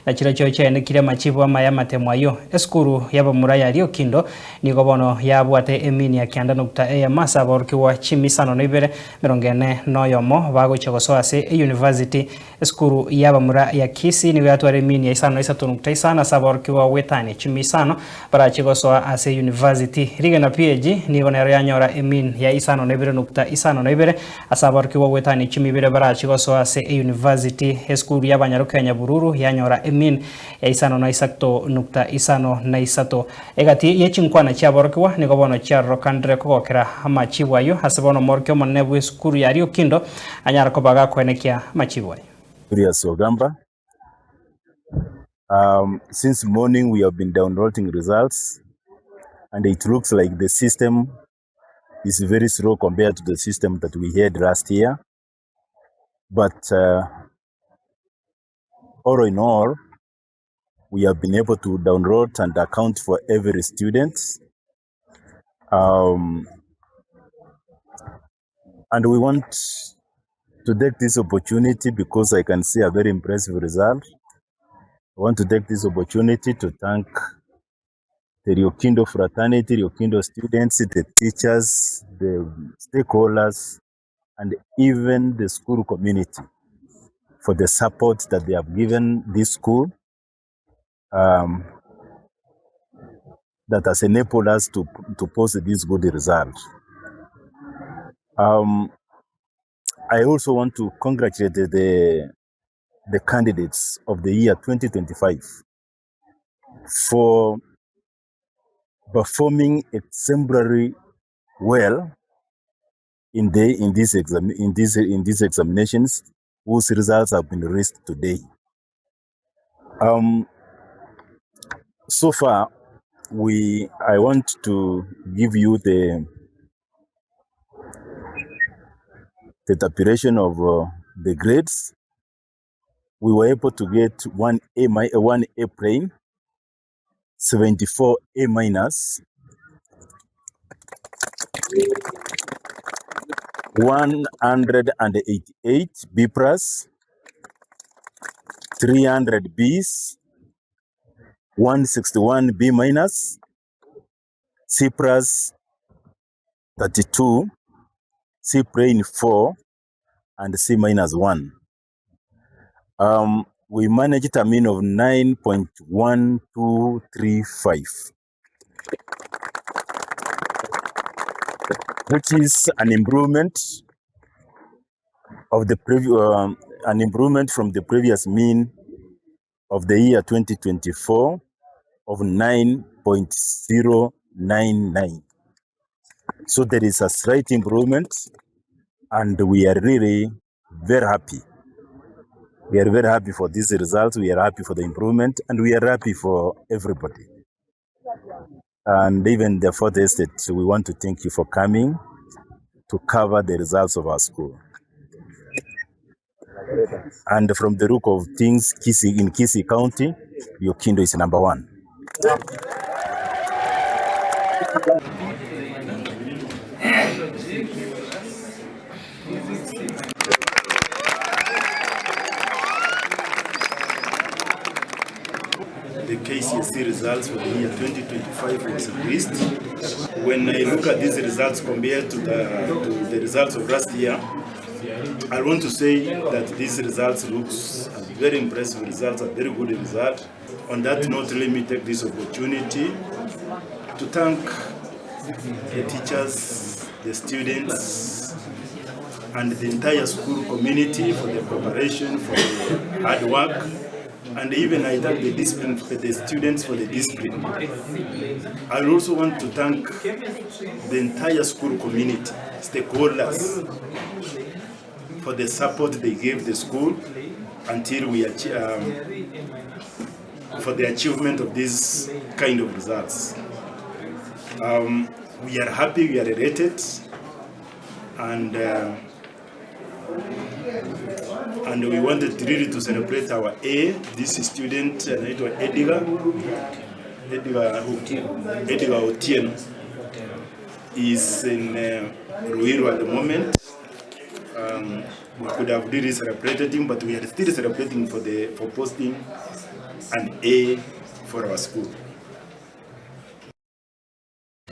na chiro choche ne kire AMACHIBU AMAYA matemwayo esukuru yabamura yali okindo nigo bono yabwate emini ya kianda nokta AMASA ABAORIKIGWA chimisano na ibere merongene noyomo bagocha gosoase university esukuru yabamura ya Kisii nigo yatware emini ya isano isatu nokta isano asa ABAORIKIGWA wetane chimisano barachi gosoa ase university riga na PhD nigo nero yanyora emin ya isano na ibere nokta isano na ibere asa ABAORIKIGWA wetane chimibere barachi gosoa ase university esukuru yabanyarukenya bururu yanyora emin ya isano na isakto nukta isano na isato egati yechinkwana chia ABAORIKIGWA nigo bono chia rokandre kogokera AMACHIBU ayo hasabono morkyo monnebu esukuru yari okindo anyara kobaga kwenekia AMACHIBU ayo. Since morning we have been downloading results and it looks like the system is very slow compared to the system that we had last year, but all in all we have been able to download and account for every student. And we want to take this opportunity because I can see a very impressive result. I want to take this opportunity to thank the Ryokindo fraternity, Ryokindo students, the teachers, the stakeholders, and even the school community for the support that they have given this school. That has enabled us to post this good result. I also want to congratulate the candidates of the year 2025 for performing exemplary well in these examinations, whose results have been released today. So far, I want to give you the tabulation of the grades. We were able to get 1A plain, 74 A minus, 188 B plus, 300 Bs, 161 B minus, C plus 32, C plain 4, and C minus 1. We managed a mean of 9.1235, which is an improvement of the from the previous mean of the year 2024 of 9.099. So there is a slight improvement, and we are really very happy. We are very happy for these results. We are happy for the improvement, and we are happy for everybody. And even the Fourth Estate, we want to thank you for coming to cover the results of our school. And from the look of things, in Kisii County, Ryokindo is number 1. The KCSE results for the year 2025 was released. When I look at these results compared to the results of last year, I want to say that these results looks very impressive results, a very good result. On that note, let me take this opportunity to thank the teachers, the students, and the entire school community for the preparation, for the hard work, and even I thank the students for the discipline. I also want to thank the entire school community, stakeholders, for the support they gave the school until we for the achievement of these kind of results. We are happy, we are elated, and we wanted really to celebrate our A. This student, Edgar Otieno, is in Ruiru at the moment. We could have really celebrated him, but we are still celebrating for posting an A for our school.